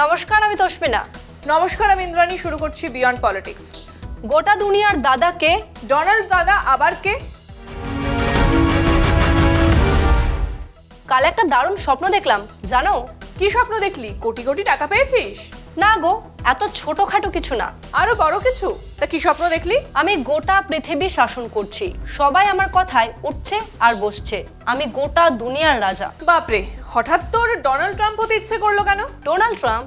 নমস্কার, আমি তস্মিনা। নমস্কার, আমি ইন্দ্রাণী। শুরু করছি বিয়ন্ড পলিটিক্স। গোটা দুনিয়ার দাদা কে? ডোনাল্ড দাদা আবার কে? কাল একটা দারুণ স্বপ্ন দেখলাম, জানো? কি স্বপ্ন দেখলি? কোটি কোটি টাকা পেয়েছিস? না গো, এত ছোটখাটো কিছু না, আরো বড় কিছু। তা কি স্বপ্ন দেখলি? আমি গোটা পৃথিবী শাসন করছি, সবাই আমার কথায় উঠছে আর বসছে, আমি গোটা দুনিয়ার রাজা। বাপরে, হঠাৎ তোর ডোনাল্ড ট্রাম্প হতে ইচ্ছে করলো কেন? Donald Trump?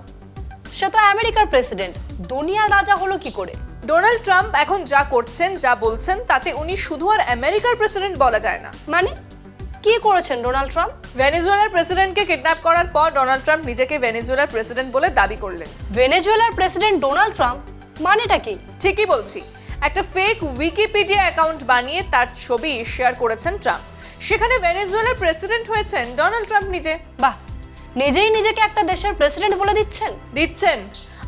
সে তো আমেরিকার প্রেসিডেন্ট, দুনিয়ার রাজা হলো কি করে? ডোনাল্ড ট্রাম্প এখন যা করছেন, যা বলছেন, তাতে উনি শুধু আর আমেরিকার প্রেসিডেন্ট বলা যায় না। মানে কি করেছেন ডোনাল্ড ট্রাম্প? ভেনেজুয়েলার প্রেসিডেন্টকে কিডন্যাপ করার পর ডোনাল্ড ট্রাম্প নিজেকে ভেনেজুয়েলার প্রেসিডেন্ট বলে দাবি করলেন। ভেনেজুয়েলার প্রেসিডেন্ট ডোনাল্ড ট্রাম্প? মানেটা কি? ঠিকই বলছি, একটা ফেক উইকিপিডিয়া অ্যাকাউন্ট বানিয়ে তার ছবি শেয়ার করেছেন ট্রাম্প। সেখানে ভেনেজুয়েলার প্রেসিডেন্ট হয়েছেন ডোনাল্ড ট্রাম্প নিজে। বাহ, নিজেই নিজেকে একটা দেশের প্রেসিডেন্ট বলে দিচ্ছেন।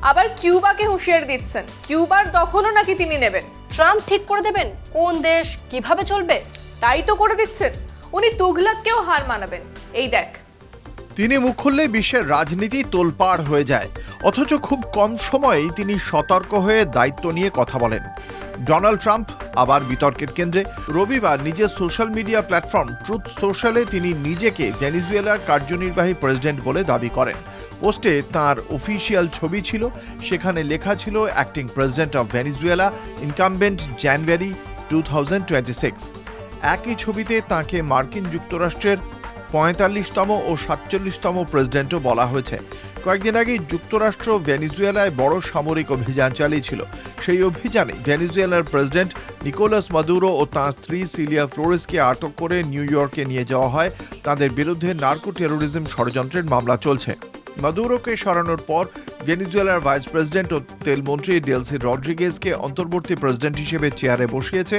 আবার কিউবাকে হুঁশিয়ার দিচ্ছেন, কিউবার দখলও নাকি তিনি নেবেন। ট্রাম্প ঠিক করে দেবেন কোন দেশ কিভাবে চলবে। তাই তো করে দিচ্ছেন। উনি তুঘলককেও হার মানাবেন। এই দেখ, তিনি মুখ খুললেই বিশ্বের রাজনীতি তোলপাড় হয়ে যায়, অথচ খুব কম সময়েই তিনি সতর্ক হয়ে দায়িত্ব নিয়ে কথা বলেন। ডোনাল্ড ট্রাম্প আবার বিতর্কের কেন্দ্রে। রবিবার নিজের সোশ্যাল মিডিয়া প্ল্যাটফর্ম ট্রুথ সোশ্যালে তিনি নিজেকে ভেনেজুয়েলার কার্যনির্বাহী প্রেসিডেন্ট বলে দাবি করেন। পোস্টে তার অফিসিয়াল ছবি ছিল, সেখানে লেখা ছিল acting president of Venezuela, incumbent January 2026। একই ছবিতে তাকে মার্কিন যুক্তরাষ্ট্রের 45তম ও 47তম প্রেসিডেন্টও বলা হয়েছে। কয়েকদিন আগেই যুক্তরাষ্ট্র ভেনেজুয়েলায় বড় সামরিক অভিযান চালিয়েছিল। সেই অভিযানে ভেনেজুয়েলার প্রেসিডেন্ট নিকোলাস মাদুরো ও তাঁর স্ত্রী সিলিয়া ফ্লোরেসকে আটক করে নিউ ইয়র্কে নিয়ে যাওয়া হয়। তাদের বিরুদ্ধে নার্কো টেরোরিজম ষড়যন্ত্রের মামলা চলছে। মাদুরোকে সরানোর পর ভেনেজুয়েলার ভাইস প্রেসিডেন্ট ও তেলমন্ত্রী ডেলসি রড্রিগেজকে অন্তর্বর্তী প্রেসিডেন্ট হিসেবে চেয়ারে বসিয়েছে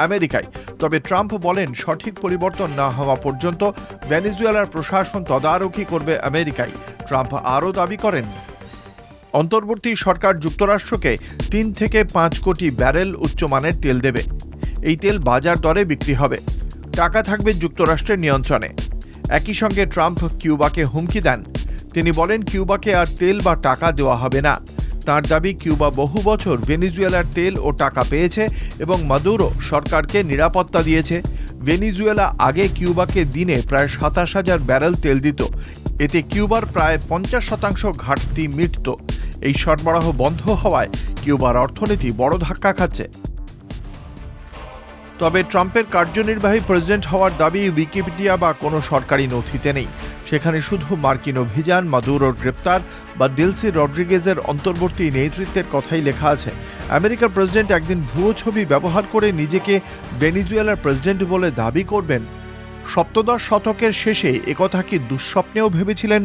আমেরিকায়। তবে ট্রাম্প বলেন, সঠিক পরিবর্তন না হওয়া পর্যন্ত ভেনেজুয়েলার প্রশাসন তদারকি করবে আমেরিকায়। ট্রাম্প আরও দাবি করেন, অন্তর্বর্তী সরকার যুক্তরাষ্ট্রকে 3 থেকে 5 কোটি ব্যারেল উচ্চমানের তেল দেবে। এই তেল বাজার দরে বিক্রি হবে, টাকা থাকবে যুক্তরাষ্ট্রের নিয়ন্ত্রণে। একই সঙ্গে ট্রাম্প কিউবাকে হুমকি দেন। তিনি বলেন, কিউবাকে আর তেল বা টাকা দেওয়া হবে না। তার দাবি, কিউবা বহু বছর ভেনেজুয়েলার তেল ও টাকা পেয়েছে এবং মাদুরো সরকারকে নিরাপত্তা দিয়েছে। ভেনেজুয়েলা আগে কিউবাকে দিনে প্রায় 27,000 ব্যারেল তেল দিত। এতে কিউবার প্রায় 50% ঘাটতি মিটত। এই সরবরাহ বন্ধ হওয়ায় কিউবার অর্থনীতি বড় ধাক্কা খাচ্ছে। তবে ট্রাম্পের কার্যনির্বাহী প্রেসিডেন্ট হওয়ার দাবি উইকিপিডিয়া বা কোনো সরকারি নথিতে নেই। সেখানে শুধু মার্কিন অভিযান, মাদুরোর গ্রেপ্তার বা ডেলসি রড্রিগেজের অন্তর্বর্তী নেতৃত্বের কথাই লেখা আছে। আমেরিকার প্রেসিডেন্ট একদিন ভুয়ো ছবি ব্যবহার করে নিজেকে ভেনেজুয়েলার প্রেসিডেন্ট বলে দাবি করবেন। সপ্তদশ শতকের শেষে একথা কি দুঃস্বপ্নেও ভেবেছিলেন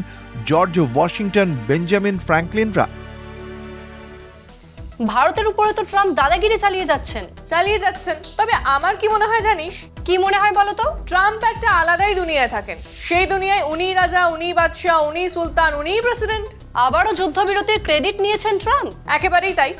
জর্জ ওয়াশিংটন, বেঞ্জামিন ফ্র্যাঙ্কলিনরা? ভারতের উপরে তো ট্রাম্প দাদাগিরি চালিয়ে যাচ্ছেন। তবে আমার কি মনে হয় জানিস? কি মনে হয় বলো তো? ট্রাম্প একটা আলাদাই দুনিয়ায় থাকেন। সেই দুনিয়ায় উনি রাজা, উনি বাদশাহ, উনি সুলতান, উনি প্রেসিডেন্ট। আবারও যুদ্ধবিরতির ক্রেডিট নিয়েছেন ট্রাম্প। একেবারেই তাই।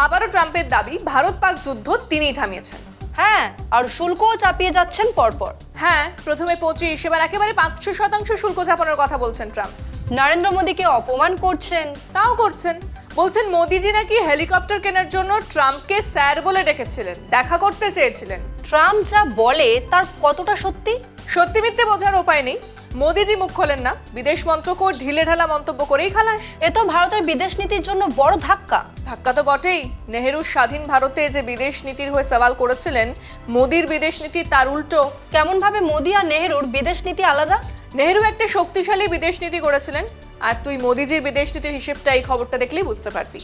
আবারও ট্রাম্পের দাবি, ভারত পাক যুদ্ধ তিনিই থামিয়েছেন। হ্যাঁ, আর শুল্কও চাপিয়ে যাচ্ছেন পরপর। হ্যাঁ, প্রথমে 25, এবার একেবারে 500% শুল্ক চাপানোর কথা বলছেন ট্রাম্প। নরেন্দ্র মোদীকে অপমান করছেন। তাও করছেন। বলছেন মোদিজি নাকি হেলিকপ্টার কেনার জন্য ট্রাম্পকে স্যার বলে ডেকেছিলেন, দেখা করতে চেয়েছিলেন। ট্রাম্প যা বলে তার কতটা সত্যি? সত্যি মিথ্যে বোঝার উপায় নেই। মোদিজি মুখ খোলেন না, বিদেশ মন্ত্রকও ঢিলে ঢালা মন্তব্য করেই খালাস। এ তো ভারতের বিদেশ নীতির জন্য বড় ধাক্কা। ধাক্কা তো বটেই। নেহেরু স্বাধীন ভারতে যে বিদেশ নীতির হয়ে সওয়াল করেছিলেন, মোদির বিদেশ নীতি তার উল্টো। কেমন ভাবে মোদি আর নেহেরুর বিদেশ নীতি আলাদা? নেহেরু একটা শক্তিশালী বিদেশ নীতি করেছিলেন, আর তুই মোদিজির বিদেশ নীতির হিসেবটা এই খবরটা দেখলেই বুঝতে পারবি।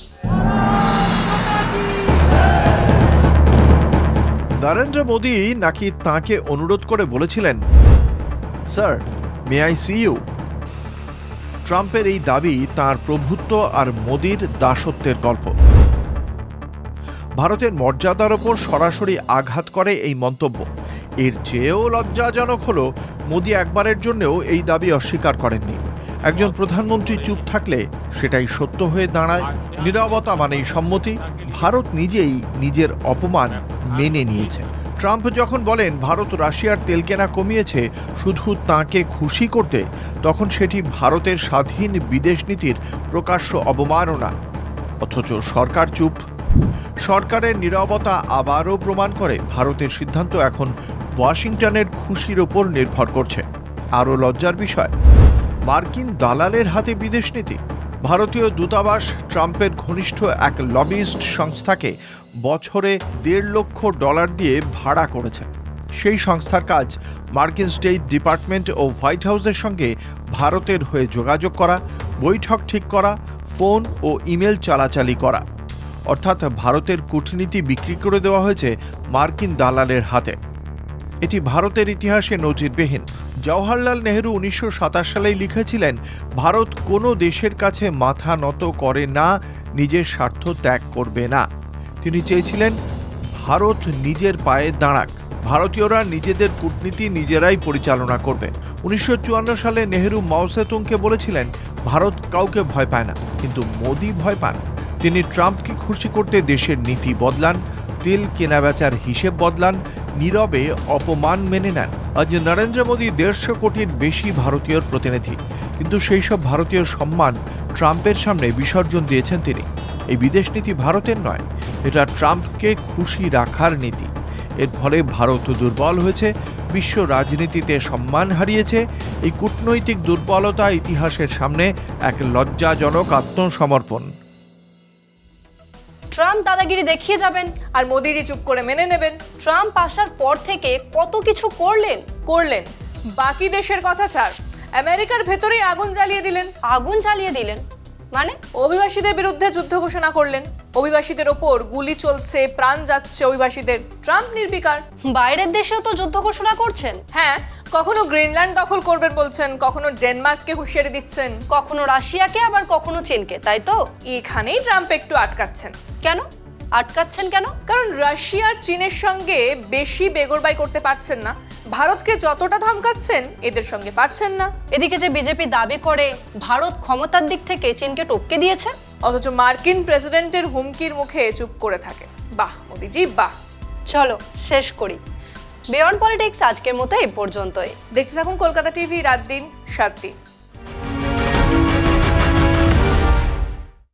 নরেন্দ্র মোদী নাকি তাঁকে অনুরোধ করে বলেছিলেন, sir, may I see you? ট্রাম্পের এই দাবি তাঁর প্রভুত্ব আর মোদির দাসত্বের গল্প। ভারতের মর্যাদার ওপর সরাসরি আঘাত করে এই মন্তব্য। এর চেয়েও লজ্জাজনক হলো, মোদি একবারের জন্যও এই দাবি অস্বীকার করেননি। একজন প্রধানমন্ত্রী চুপ থাকলে সেটাই সত্য হয়ে দাঁড়ায়। নীরবতা মানেই সম্মতি। ভারত নিজেই নিজের অপমান মেনে নিয়েছে। ট্রাম্প যখন বলেন ভারত রাশিয়ার তেল কেনা কমিয়েছে শুধু তাঁকে খুশি করতে, তখন সেটি ভারতের স্বাধীন বিদেশ নীতির প্রকাশ্য অবমাননা। অথচ সরকার চুপ। সরকারের নীরবতা আবারও প্রমাণ করে ভারতের সিদ্ধান্ত এখন ওয়াশিংটনের খুশির ওপর নির্ভর করছে। আরও লজ্জার বিষয়, মার্কিন দালালের হাতে বিদেশ নীতি। ভারতীয় দূতাবাস ট্রাম্পের ঘনিষ্ঠ এক লবিস্ট সংস্থাকে বছরে $1.5 লক্ষ দিয়ে ভাড়া করেছে। সেই সংস্থার কাজ মার্কিন স্টেট ডিপার্টমেন্ট ও হোয়াইট হাউসের সঙ্গে ভারতের হয়ে যোগাযোগ করা, বৈঠক ঠিক করা, ফোন ও ইমেল চালাচালি করা। অর্থাৎ ভারতের কূটনীতি বিক্রি করে দেওয়া হয়েছে মার্কিন দালালের হাতে। এটি ভারতের ইতিহাসে নজিরবিহীন। জওহরলাল নেহরু 1927 সালেই লিখেছিলেন, ভারত কোনো দেশের কাছে মাথা নত করে না, নিজের স্বার্থ ত্যাগ করবে না। তিনি চেয়েছিলেন ভারত নিজের পায়ে দাঁড়াক, ভারতীয়রা নিজেদের কূটনীতি নিজেরাই পরিচালনা করবে। 1954 সালে নেহরু মাও সেতুংকে বলেছিলেন, ভারত কাউকে ভয় পায় না, কিন্তু মোদি ভয় পান। তিনি ট্রাম্পকে খুশি করতে দেশের নীতি বদলান, তেল কেনাবেচার হিসেব বদলান, নীরবে অপমান মেনে নেন। আজ নরেন্দ্র মোদী 150 কোটির বেশি ভারতীয়র প্রতিনিধি, কিন্তু সেই সব ভারতীয় সম্মান ট্রাম্পের সামনে বিসর্জন দিয়েছেন তিনি। এই বিদেশ নীতি ভারতের নয়, এটা ট্রাম্পকে খুশি রাখার নীতি। এর ফলে ভারত দুর্বল হয়েছে, বিশ্ব রাজনীতিতে সম্মান হারিয়েছে। এই কূটনৈতিক দুর্বলতা ইতিহাসের সামনে এক লজ্জাজনক আত্মসমর্পণ। ট্রাম্প দাদাগিরি দেখিয়ে যাবেন আর মোদিজি চুপ করে মেনে নেবেন। ট্রাম্প আসার পর থেকে কত কিছু করলেন। বাকি দেশের কথা ছাড়, আমেরিকার ভেতরেই আগুন জ্বালিয়ে দিলেন। আগুন জ্বালিয়ে দিলেন মানে? অভিবাসীদের বিরুদ্ধে যুদ্ধ ঘোষণা করলেন। অভিবাসীদের ওপর গুলি চলছে, প্রাণ যাচ্ছে অভিবাসীদের। ট্রাম্প নির্বিকার। বাইরের দেশেও তো যুদ্ধ ঘোষণা করছেন। হ্যাঁ, কখনো গ্রিনল্যান্ড দখল করবেন বলছেন, কখনো ডেনমার্ককে হুঁশিয়ারি দিচ্ছেন, কখনো রাশিয়াকে, আবার কখনো চীনকে, তাই তো? এখানেই ট্রাম্প একটু আটকাচ্ছেন। কেন আটকাচ্ছেন? কারণ রাশিয়ার চীনের সঙ্গে বেশি বেগরবাই করতে পারছেন না। ভারতকে যতটা ধমকাচ্ছেন, এদের সঙ্গে পারছেন না। এদিকে যে বিজেপি দাবি করে ভারত ক্ষমতার দিক থেকে চীনকে টপকে দিয়েছে, অথচ মার্কিন প্রেসিডেন্টের হুমকির মুখে চুপ করে থাকে। বাহ মোদিজি বাহ। চলো শেষ করি। বিয়ন্ড পলিটিক্স আজকের মতো এই পর্যন্তই। দেখতে থাকুন কলকাতা টিভি, রাত দিন 7 দিন।